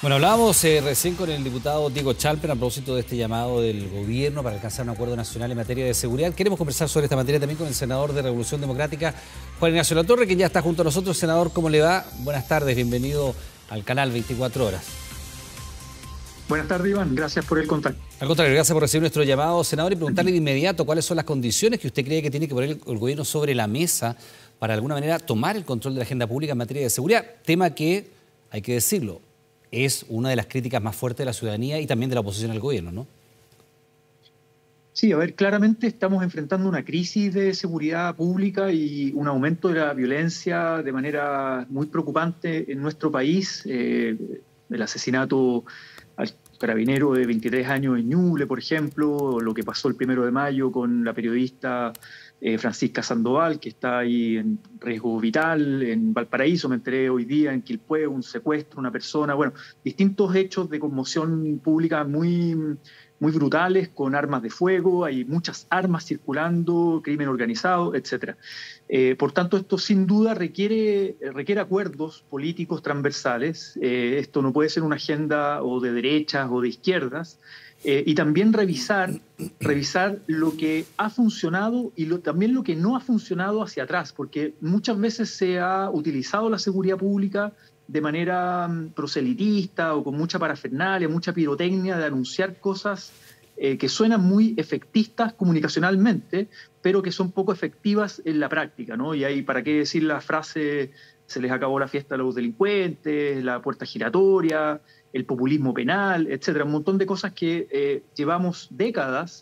Bueno, hablábamos recién con el diputado Diego Chalper a propósito de este llamado del gobierno para alcanzar un acuerdo nacional en materia de seguridad. Queremos conversar sobre esta materia también con el senador de Revolución Democrática, Juan Ignacio Latorre, que ya está junto a nosotros. Senador, ¿cómo le va? Buenas tardes, bienvenido al canal 24 Horas. Buenas tardes, Iván. Gracias por el contacto. Al contrario, gracias por recibir nuestro llamado, senador, y preguntarle de inmediato cuáles son las condiciones que usted cree que tiene que poner el gobierno sobre la mesa para, de alguna manera, tomar el control de la agenda pública en materia de seguridad. Tema que, hay que decirlo, es una de las críticas más fuertes de la ciudadanía y también de la oposición al gobierno, ¿no? Sí, a ver, claramente estamos enfrentando una crisis de seguridad pública y un aumento de la violencia de manera muy preocupante en nuestro país. El asesinato al carabinero de 23 años en Ñuble, por ejemplo, o lo que pasó el 1 de mayo con la periodista Francisca Sandoval, que está ahí en riesgo vital, en Valparaíso, me enteré hoy día, en Quilpué, un secuestro, una persona, bueno, distintos hechos de conmoción pública muy brutales, con armas de fuego, hay muchas armas circulando, crimen organizado, etc. Por tanto, esto sin duda requiere acuerdos políticos transversales. Esto no puede ser una agenda o de derechas o de izquierdas. Y también revisar lo que ha funcionado y también lo que no ha funcionado hacia atrás, porque muchas veces se ha utilizado la seguridad pública de manera proselitista o con mucha parafernalia, mucha pirotecnia de anunciar cosas que suenan muy efectistas comunicacionalmente, pero que son poco efectivas en la práctica, ¿no? Y ahí, ¿para qué decir la frase "se les acabó la fiesta a los delincuentes", la puerta giratoria, el populismo penal, etcétera? Un montón de cosas que llevamos décadas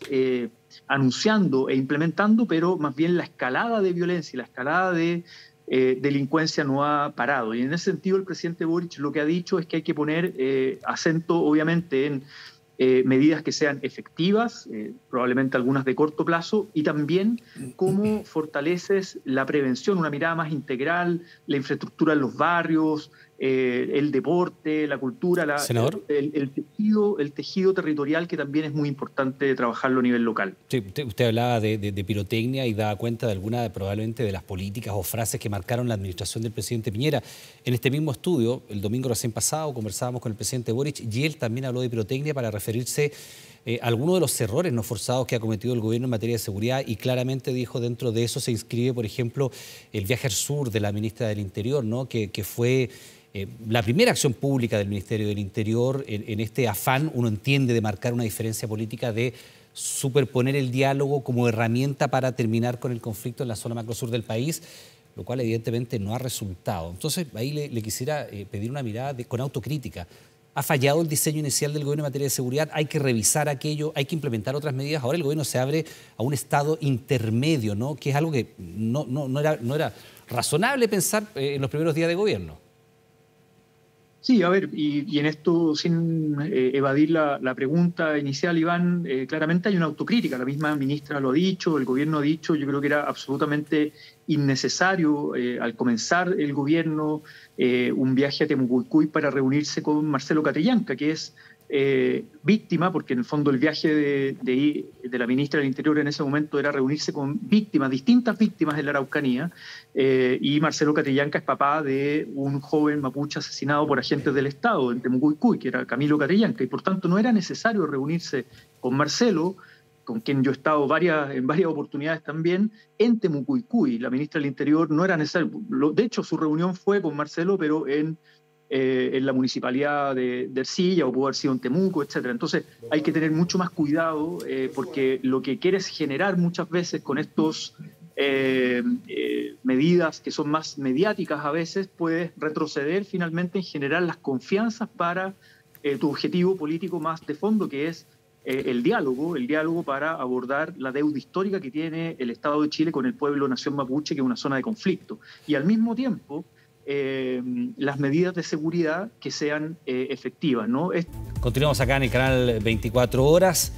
anunciando e implementando, pero más bien la escalada de violencia y la escalada de delincuencia no ha parado. Y en ese sentido el presidente Boric lo que ha dicho es que hay que poner acento obviamente en medidas que sean efectivas, probablemente algunas de corto plazo, y también cómo fortaleces la prevención, una mirada más integral, la infraestructura en los barrios, el deporte, la cultura, el tejido territorial, que también es muy importante trabajarlo a nivel local. Sí, usted hablaba de pirotecnia y daba cuenta de alguna, probablemente, de las políticas o frases que marcaron la administración del presidente Piñera. En este mismo estudio, el domingo recién pasado, conversábamos con el presidente Boric y él también habló de pirotecnia para referirse a algunos de los errores no forzados que ha cometido el gobierno en materia de seguridad, y claramente dijo, dentro de eso se inscribe, por ejemplo, el viaje al sur de la ministra del Interior, ¿no? que fue la primera acción pública del Ministerio del Interior en este afán, uno entiende, de marcar una diferencia política, de superponer el diálogo como herramienta para terminar con el conflicto en la zona macrosur del país, lo cual evidentemente no ha resultado. Entonces ahí le quisiera pedir una mirada con autocrítica. ¿Ha fallado el diseño inicial del gobierno en materia de seguridad? ¿Hay que revisar aquello? ¿Hay que implementar otras medidas? Ahora el gobierno se abre a un estado intermedio, ¿no? Que es algo que no era razonable pensar en los primeros días de gobierno. Sí, a ver, y en esto, sin evadir la pregunta inicial, Iván, claramente hay una autocrítica. La misma ministra lo ha dicho, el gobierno ha dicho. Yo creo que era absolutamente innecesario al comenzar el gobierno un viaje a Temucuicui para reunirse con Marcelo Catrillanca, que es víctima, porque en el fondo el viaje de la ministra del Interior en ese momento era reunirse con víctimas, distintas víctimas de la Araucanía, y Marcelo Catrillanca es papá de un joven mapuche asesinado por agentes del Estado en Temucuicui, que era Camilo Catrillanca, y por tanto no era necesario reunirse con Marcelo, con quien yo he estado en varias oportunidades también, en Temucuicui. La ministra del Interior no era necesario. De hecho, su reunión fue con Marcelo, pero en la municipalidad de Ercilla, o pudo haber sido en Temuco, etc. Entonces hay que tener mucho más cuidado, porque lo que quieres generar muchas veces con estos medidas que son más mediáticas a veces, puedes retroceder finalmente en generar las confianzas para tu objetivo político más de fondo, que es el diálogo para abordar la deuda histórica que tiene el Estado de Chile con el pueblo nación mapuche, que es una zona de conflicto. Y al mismo tiempo, las medidas de seguridad que sean efectivas, ¿no? Continuamos acá en el canal 24 Horas.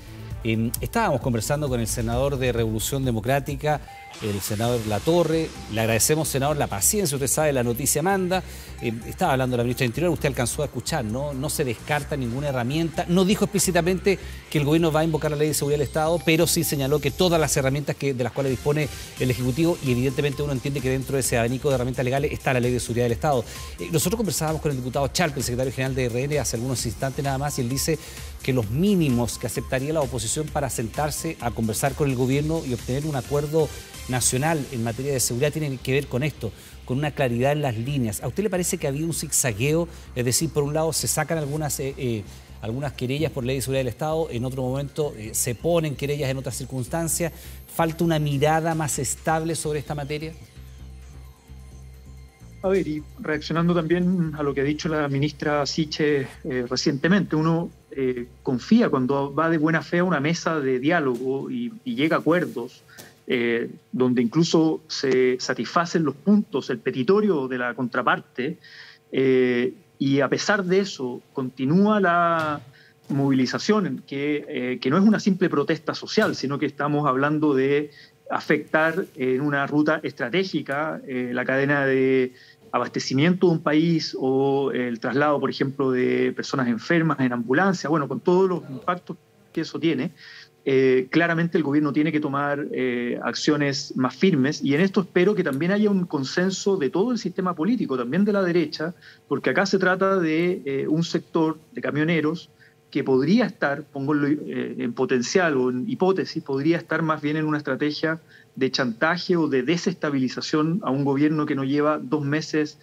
Estábamos conversando con el senador de Revolución Democrática, el senador Latorre. Le agradecemos, senador, la paciencia. Usted sabe, la noticia manda. Estaba hablando la ministra del Interior, usted alcanzó a escuchar, ¿no? No se descarta ninguna herramienta. No dijo explícitamente que el gobierno va a invocar la Ley de Seguridad del Estado, pero sí señaló que todas las herramientas de las cuales dispone el Ejecutivo, y evidentemente uno entiende que dentro de ese abanico de herramientas legales está la Ley de Seguridad del Estado. Nosotros conversábamos con el diputado Chalpe, el secretario general de RN, hace algunos instantes nada más, y él dice que los mínimos que aceptaría la oposición para sentarse a conversar con el gobierno y obtener un acuerdo nacional en materia de seguridad tienen que ver con esto, con una claridad en las líneas. ¿A usted le parece que ha habido un zigzagueo? Es decir, por un lado se sacan algunas querellas por Ley de Seguridad del Estado, en otro momento se ponen querellas en otras circunstancias. ¿Falta una mirada más estable sobre esta materia? A ver, y reaccionando también a lo que ha dicho la ministra Siche recientemente, uno confía cuando va de buena fe a una mesa de diálogo y llega a acuerdos, donde incluso se satisfacen los puntos, el petitorio de la contraparte, y a pesar de eso continúa la movilización, que no es una simple protesta social, sino que estamos hablando de afectar en una ruta estratégica la cadena de abastecimiento de un país o el traslado, por ejemplo, de personas enfermas en ambulancia, bueno, con todos los impactos que eso tiene. Claramente el gobierno tiene que tomar acciones más firmes, y en esto espero que también haya un consenso de todo el sistema político, también de la derecha, porque acá se trata de un sector de camioneros que podría estar, pongo en potencial o en hipótesis, podría estar más bien en una estrategia de chantaje o de desestabilización a un gobierno que no lleva 2 meses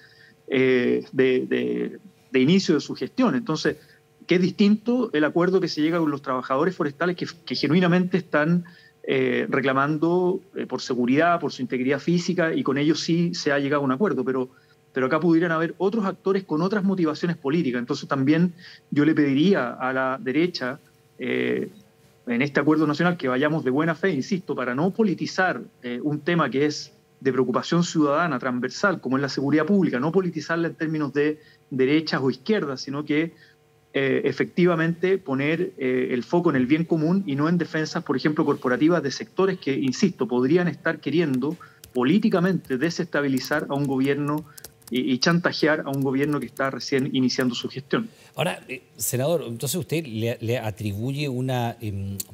de inicio de su gestión. Entonces, que es distinto el acuerdo que se llega con los trabajadores forestales que genuinamente están reclamando por seguridad, por su integridad física, y con ellos sí se ha llegado a un acuerdo, pero acá pudieran haber otros actores con otras motivaciones políticas. Entonces también yo le pediría a la derecha, en este acuerdo nacional, que vayamos de buena fe, insisto, para no politizar un tema que es de preocupación ciudadana, transversal, como es la seguridad pública, no politizarla en términos de derechas o izquierdas, sino que efectivamente poner el foco en el bien común y no en defensas, por ejemplo, corporativas de sectores que, insisto, podrían estar queriendo políticamente desestabilizar a un gobierno y chantajear a un gobierno que está recién iniciando su gestión. Ahora, senador, entonces usted le atribuye una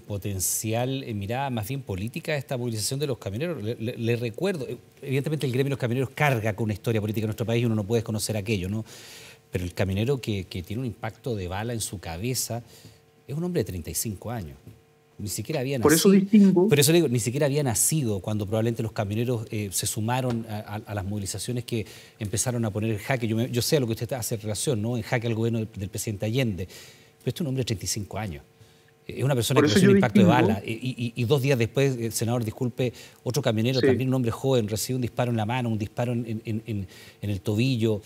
potencial mirada más bien política a esta movilización de los camioneros. Le recuerdo, evidentemente el gremio de los camioneros carga con una historia política en nuestro país y uno no puede desconocer aquello, ¿no? Pero el camionero que tiene un impacto de bala en su cabeza es un hombre de 35 años. Ni siquiera había nacido. Por eso distingo. Por eso le digo, ni siquiera había nacido cuando probablemente los camioneros se sumaron a las movilizaciones que empezaron a poner en jaque. Yo sé a lo que usted hace relación, ¿no? En jaque al gobierno del presidente Allende. Pero este es un hombre de 35 años. Es una persona que recibe un impacto de bala. Y 2 días después, senador, disculpe, otro camionero, sí, también un hombre joven, recibe un disparo en la mano, un disparo en el tobillo.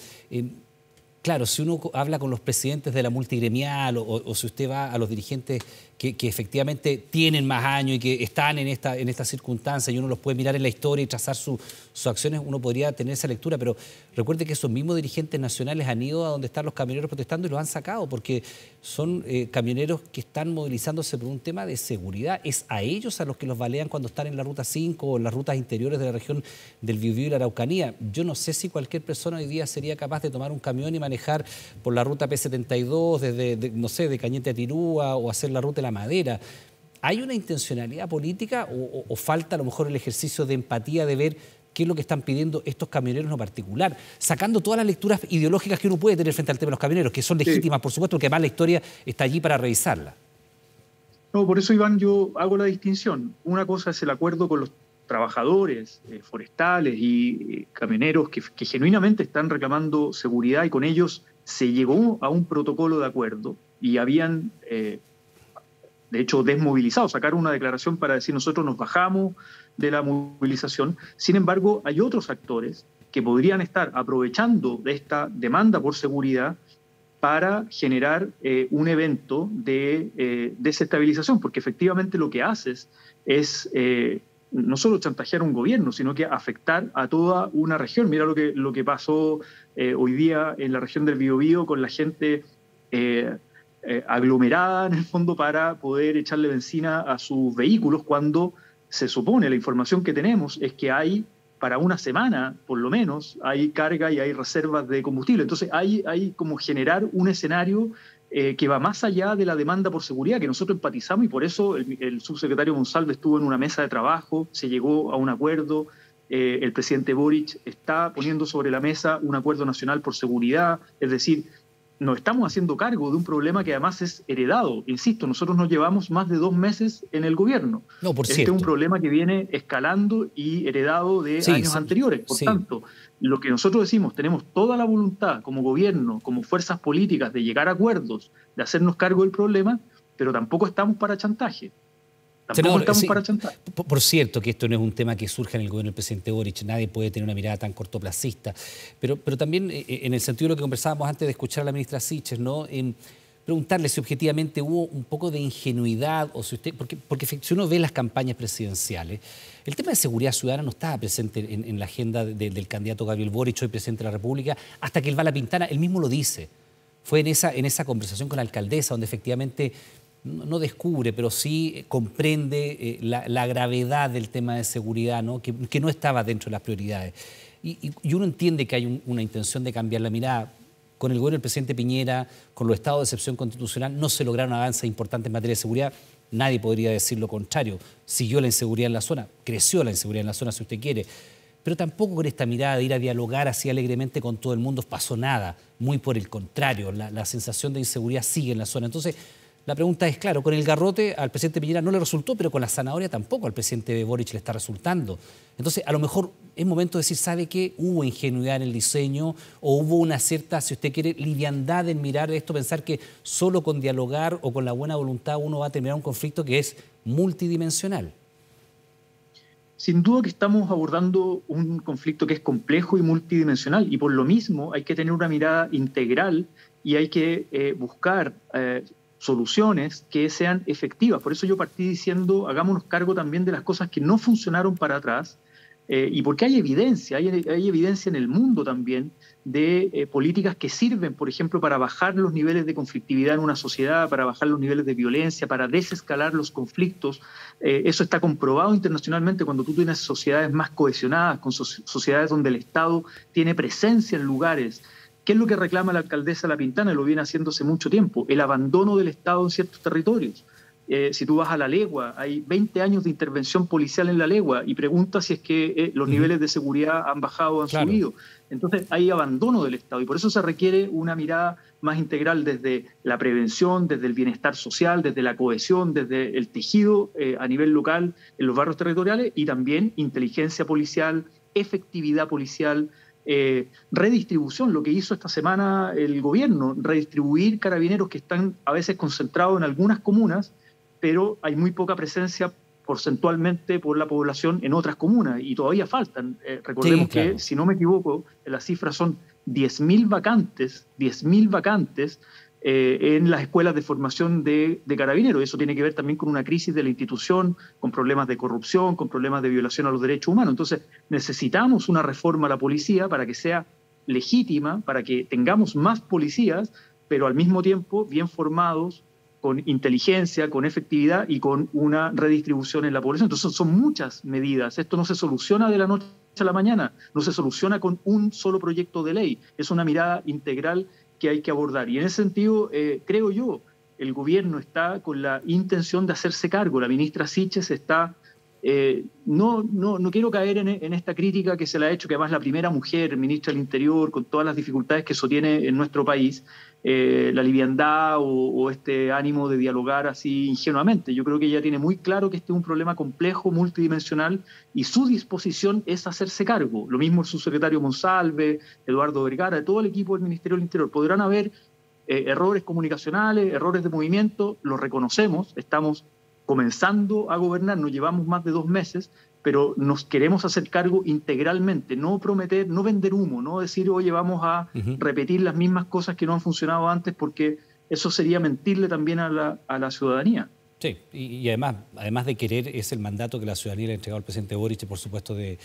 Claro, si uno habla con los presidentes de la multigremial o si usted va a los dirigentes que efectivamente tienen más años y que están en esta circunstancia y uno los puede mirar en la historia y trazar sus acciones, uno podría tener esa lectura, pero recuerde que esos mismos dirigentes nacionales han ido a donde están los camioneros protestando y los han sacado porque son camioneros que están movilizándose por un tema de seguridad. Es a ellos a los que los balean cuando están en la Ruta 5 o en las rutas interiores de la región del Biobío y la Araucanía. Yo no sé si cualquier persona hoy día sería capaz de tomar un camión y manejar por la ruta P72 desde, no sé, de Cañete a Tirúa o hacer la ruta de La Madera. ¿Hay una intencionalidad política o falta a lo mejor el ejercicio de empatía de ver qué es lo que están pidiendo estos camioneros en particular? Sacando todas las lecturas ideológicas que uno puede tener frente al tema de los camioneros, que son legítimas, por supuesto, porque además la historia está allí para revisarla. No, por eso, Iván, yo hago la distinción. Una cosa es el acuerdo con los trabajadores forestales y camioneros que genuinamente están reclamando seguridad, y con ellos se llegó a un protocolo de acuerdo y habían, de hecho, desmovilizado, sacaron una declaración para decir nosotros nos bajamos de la movilización. Sin embargo, hay otros actores que podrían estar aprovechando de esta demanda por seguridad para generar un evento de desestabilización, porque efectivamente lo que haces es no solo chantajear a un gobierno, sino que afectar a toda una región. Mira lo que pasó hoy día en la región del Biobío con la gente aglomerada en el fondo para poder echarle benzina a sus vehículos cuando se supone, la información que tenemos es que hay, para una semana por lo menos, hay carga y hay reservas de combustible. Entonces hay como generar un escenario que va más allá de la demanda por seguridad, que nosotros empatizamos y por eso el subsecretario Monsalve estuvo en una mesa de trabajo, se llegó a un acuerdo, el presidente Boric está poniendo sobre la mesa un acuerdo nacional por seguridad, es decir, nos estamos haciendo cargo de un problema que además es heredado. Insisto, nosotros nos llevamos más de 2 meses en el gobierno. No, por Este cierto. es un problema que viene escalando y heredado de años anteriores. Por tanto, lo que nosotros decimos, tenemos toda la voluntad como gobierno, como fuerzas políticas, de llegar a acuerdos, de hacernos cargo del problema, pero tampoco estamos para chantaje. Tampoco estamos para chantaje. Por cierto, que esto no es un tema que surja en el gobierno del presidente Boric, nadie puede tener una mirada tan cortoplacista, pero también en el sentido de lo que conversábamos antes de escuchar a la ministra Siches, ¿no? En preguntarle si objetivamente hubo un poco de ingenuidad, o si usted, porque si uno ve las campañas presidenciales, el tema de seguridad ciudadana no estaba presente en la agenda del candidato Gabriel Boric, hoy presidente de la República, hasta que él va a La Pintana, él mismo lo dice. Fue en esa conversación con la alcaldesa donde efectivamente no descubre, pero sí comprende la gravedad del tema de seguridad, ¿no? Que no estaba dentro de las prioridades. Y uno entiende que hay una intención de cambiar la mirada. Con el gobierno del presidente Piñera, con los estados de excepción constitucional, no se lograron avances importantes en materia de seguridad. Nadie podría decir lo contrario. Siguió la inseguridad en la zona, creció la inseguridad en la zona, si usted quiere. Pero tampoco con esta mirada de ir a dialogar así alegremente con todo el mundo pasó nada. Muy por el contrario, la sensación de inseguridad sigue en la zona. Entonces, la pregunta es, claro, con el garrote al presidente Piñera no le resultó, pero con la zanahoria tampoco al presidente Boric le está resultando. Entonces, a lo mejor es momento de decir, ¿sabe qué? Hubo ingenuidad en el diseño o hubo una cierta, si usted quiere, liviandad en mirar esto, pensar que solo con dialogar o con la buena voluntad uno va a terminar un conflicto que es multidimensional. Sin duda que estamos abordando un conflicto que es complejo y multidimensional y por lo mismo hay que tener una mirada integral y hay que buscar soluciones que sean efectivas. Por eso yo partí diciendo, hagámonos cargo también de las cosas que no funcionaron para atrás y porque hay evidencia en el mundo también de políticas que sirven, por ejemplo, para bajar los niveles de conflictividad en una sociedad, para bajar los niveles de violencia, para desescalar los conflictos. Eso está comprobado internacionalmente cuando tú tienes sociedades más cohesionadas, con sociedades donde el Estado tiene presencia en lugares. ¿Qué es lo que reclama la alcaldesa La Pintana? Lo viene haciendo hace mucho tiempo, el abandono del Estado en ciertos territorios. Si tú vas a La Legua, hay 20 años de intervención policial en La Legua y preguntas si es que los niveles de seguridad han bajado o han subido. Entonces hay abandono del Estado y por eso se requiere una mirada más integral desde la prevención, desde el bienestar social, desde la cohesión, desde el tejido a nivel local en los barrios territoriales y también inteligencia policial, efectividad policial, redistribución, lo que hizo esta semana el gobierno, redistribuir carabineros que están a veces concentrados en algunas comunas, pero hay muy poca presencia porcentualmente por la población en otras comunas y todavía faltan. Recordemos que, si no me equivoco, las cifras son 10.000 vacantes en las escuelas de formación de carabineros. Eso tiene que ver también con una crisis de la institución, con problemas de corrupción, con problemas de violación a los derechos humanos. Entonces, necesitamos una reforma a la policía para que sea legítima, para que tengamos más policías, pero al mismo tiempo bien formados, con inteligencia, con efectividad y con una redistribución en la población. Entonces son muchas medidas. Esto no se soluciona de la noche a la mañana, no se soluciona con un solo proyecto de ley. Es una mirada integral que hay que abordar. Y en ese sentido, creo yo, el gobierno está con la intención de hacerse cargo. La ministra Siches está... no quiero caer en esta crítica que se le ha hecho, que además la primera mujer ministra del Interior, con todas las dificultades que eso tiene en nuestro país, la liviandad o este ánimo de dialogar así ingenuamente. Yo creo que ella tiene muy claro que este es un problema complejo, multidimensional, y su disposición es hacerse cargo. Lo mismo el subsecretario Monsalve, Eduardo Vergara, todo el equipo del Ministerio del Interior. Podrán haber errores comunicacionales, errores de movimiento, los reconocemos, estamos comenzando a gobernar, nos llevamos más de 2 meses, pero nos queremos hacer cargo integralmente, no prometer, no vender humo, no decir, oye, vamos a repetir las mismas cosas que no han funcionado antes, porque eso sería mentirle también a la ciudadanía. Sí, y además de querer, es el mandato que la ciudadanía le ha entregado al presidente Boric, y por supuesto de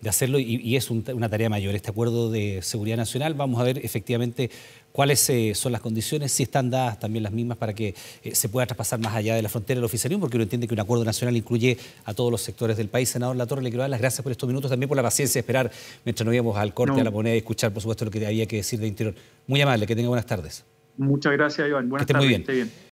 hacerlo, y es una tarea mayor. Este acuerdo de seguridad nacional, vamos a ver efectivamente cuáles son las condiciones, si están dadas también las mismas para que se pueda traspasar más allá de la frontera del oficialismo, porque uno entiende que un acuerdo nacional incluye a todos los sectores del país. Senador Latorre, le quiero dar las gracias por estos minutos, también por la paciencia de esperar mientras nos íbamos al corte, No, a la moneda, y escuchar, por supuesto, lo que había que decir de Interior. Muy amable, que tenga buenas tardes. muchas gracias, Iván. Que Buenas esté muy tardes, que bien. esté bien.